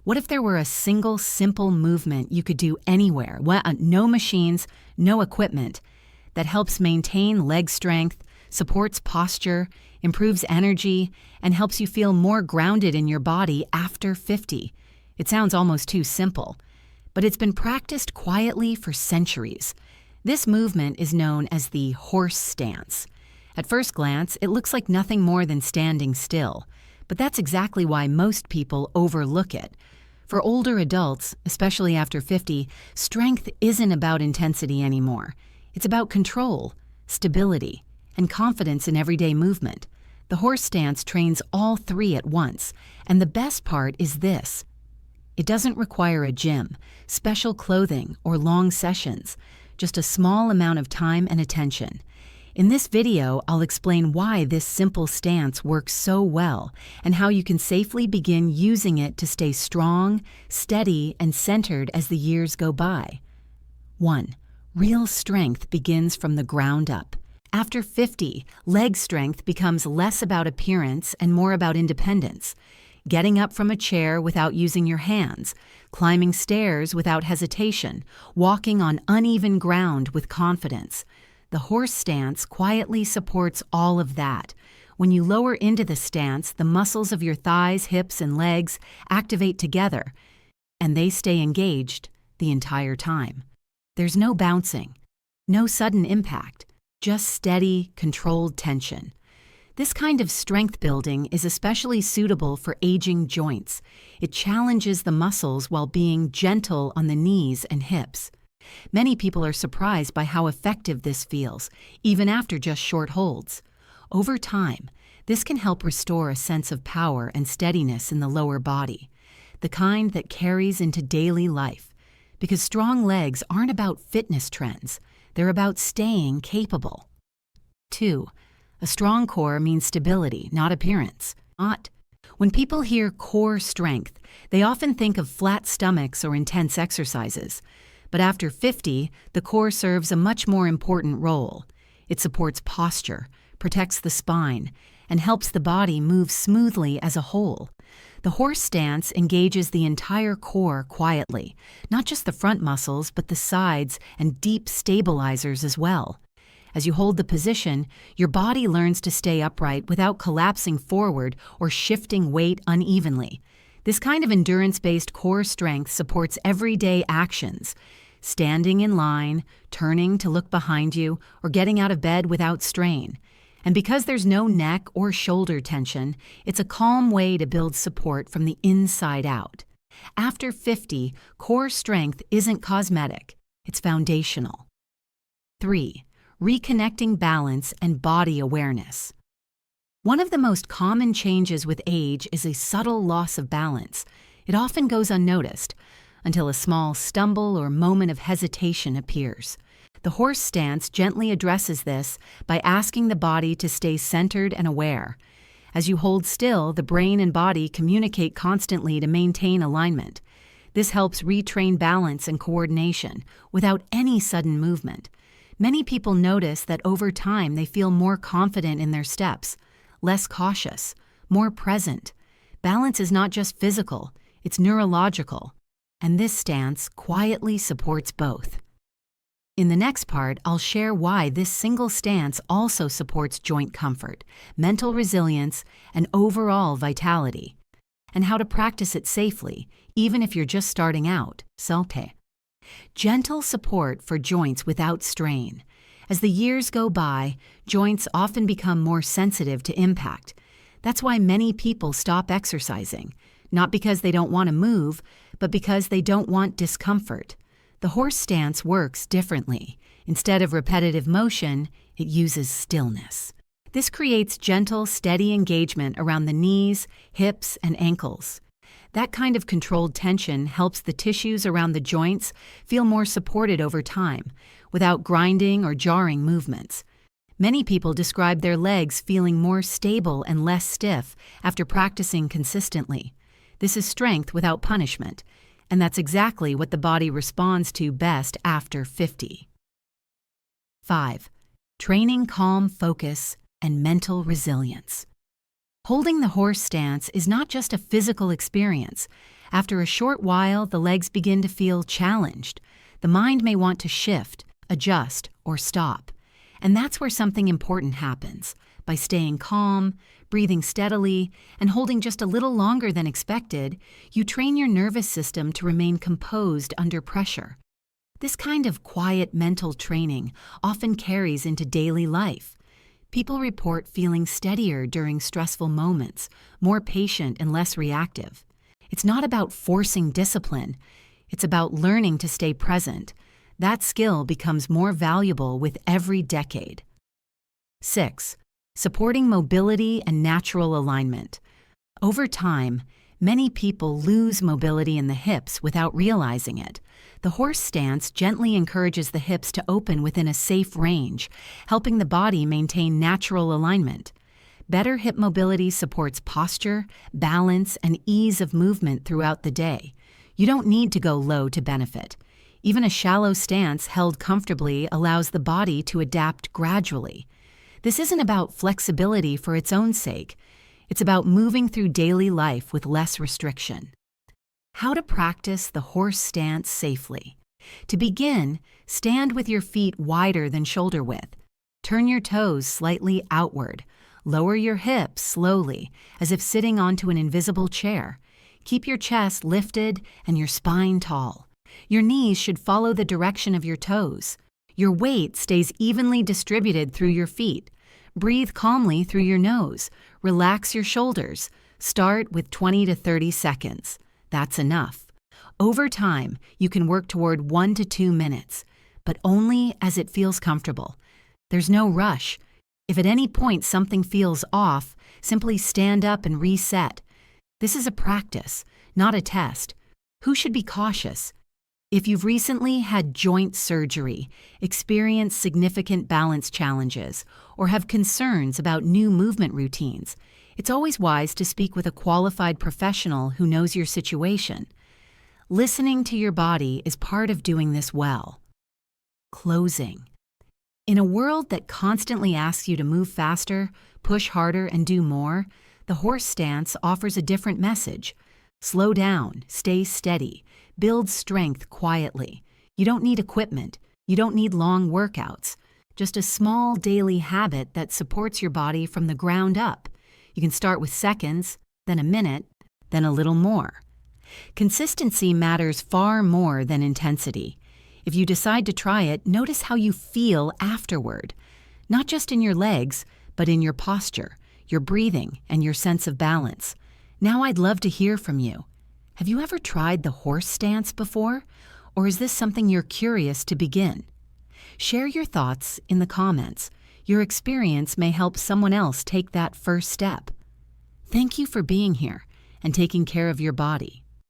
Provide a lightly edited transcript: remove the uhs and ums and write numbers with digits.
What if there were a single simple movement you could do anywhere, no machines, no equipment, that helps maintain leg strength, supports posture, improves energy, and helps you feel more grounded in your body after 50? It sounds almost too simple, but it's been practiced quietly for centuries. This movement is known as the horse stance. At first glance, it looks like nothing more than standing still, but that's exactly why most people overlook it. For older adults, especially after 50, strength isn't about intensity anymore. It's about control, stability, and confidence in everyday movement. The horse stance trains all three at once, and the best part is this: it doesn't require a gym, special clothing, or long sessions, just a small amount of time and attention. In this video, I'll explain why this simple stance works so well and how you can safely begin using it to stay strong, steady, and centered as the years go by. 1. Real strength begins from the ground up. After 50, leg strength becomes less about appearance and more about independence. Getting up from a chair without using your hands, climbing stairs without hesitation, walking on uneven ground with confidence. The horse stance quietly supports all of that. When you lower into the stance, the muscles of your thighs, hips, and legs activate together, and they stay engaged the entire time. There's no bouncing, no sudden impact, just steady, controlled tension. This kind of strength building is especially suitable for aging joints. It challenges the muscles while being gentle on the knees and hips. Many people are surprised by how effective this feels, even after just short holds. Over time, this can help restore a sense of power and steadiness in the lower body, the kind that carries into daily life. Because strong legs aren't about fitness trends, they're about staying capable. 2. A strong core means stability, not appearance. When people hear core strength, they often think of flat stomachs or intense exercises. But after 50, the core serves a much more important role. It supports posture, protects the spine, and helps the body move smoothly as a whole. The horse stance engages the entire core quietly, not just the front muscles, but the sides and deep stabilizers as well. As you hold the position, your body learns to stay upright without collapsing forward or shifting weight unevenly. This kind of endurance-based core strength supports everyday actions: standing in line, turning to look behind you, or getting out of bed without strain. And because there's no neck or shoulder tension, it's a calm way to build support from the inside out. After 50, core strength isn't cosmetic, it's foundational. 3. Reconnecting balance and body awareness. One of the most common changes with age is a subtle loss of balance. It often goes unnoticed, until a small stumble or moment of hesitation appears. The horse stance gently addresses this by asking the body to stay centered and aware. As you hold still, the brain and body communicate constantly to maintain alignment. This helps retrain balance and coordination without any sudden movement. Many people notice that over time they feel more confident in their steps, less cautious, more present. Balance is not just physical, it's neurological. And this stance quietly supports both. In the next part, I'll share why this single stance also supports joint comfort, mental resilience, and overall vitality, and how to practice it safely, even if you're just starting out. Gentle support for joints without strain. As the years go by, joints often become more sensitive to impact. That's why many people stop exercising, not because they don't want to move, but because they don't want discomfort. The horse stance works differently. Instead of repetitive motion, it uses stillness. This creates gentle, steady engagement around the knees, hips, and ankles. That kind of controlled tension helps the tissues around the joints feel more supported over time, without grinding or jarring movements. Many people describe their legs feeling more stable and less stiff after practicing consistently. This is strength without punishment, and that's exactly what the body responds to best after 50. 5. Training calm focus and mental resilience. Holding the horse stance is not just a physical experience. After a short while, the legs begin to feel challenged. The mind may want to shift, adjust, or stop. And that's where something important happens. By staying calm, breathing steadily, and holding just a little longer than expected, you train your nervous system to remain composed under pressure. This kind of quiet mental training often carries into daily life. People report feeling steadier during stressful moments, more patient and less reactive. It's not about forcing discipline. It's about learning to stay present. That skill becomes more valuable with every decade. 6. Supporting mobility and natural alignment. Over time, many people lose mobility in the hips without realizing it. The horse stance gently encourages the hips to open within a safe range, helping the body maintain natural alignment. Better hip mobility supports posture, balance, and ease of movement throughout the day. You don't need to go low to benefit. Even a shallow stance held comfortably allows the body to adapt gradually. This isn't about flexibility for its own sake. It's about moving through daily life with less restriction. How to practice the horse stance safely. To begin, stand with your feet wider than shoulder width. Turn your toes slightly outward. Lower your hips slowly, as if sitting onto an invisible chair. Keep your chest lifted and your spine tall. Your knees should follow the direction of your toes. Your weight stays evenly distributed through your feet. Breathe calmly through your nose. Relax your shoulders. Start with 20 to 30 seconds. That's enough. Over time, you can work toward 1 to 2 minutes, but only as it feels comfortable. There's no rush. If at any point something feels off, simply stand up and reset. This is a practice, not a test. Who should be cautious? If you've recently had joint surgery, experienced significant balance challenges, or have concerns about new movement routines, it's always wise to speak with a qualified professional who knows your situation. Listening to your body is part of doing this well. Closing. In a world that constantly asks you to move faster, push harder, and do more, the horse stance offers a different message. Slow down, stay steady, build strength quietly. You don't need equipment. You don't need long workouts. Just a small daily habit that supports your body from the ground up. You can start with seconds, then a minute, then a little more. Consistency matters far more than intensity. If you decide to try it, notice how you feel afterward. Not just in your legs, but in your posture, your breathing, and your sense of balance. Now I'd love to hear from you. Have you ever tried the horse stance before? Or is this something you're curious to begin? Share your thoughts in the comments. Your experience may help someone else take that first step. Thank you for being here and taking care of your body.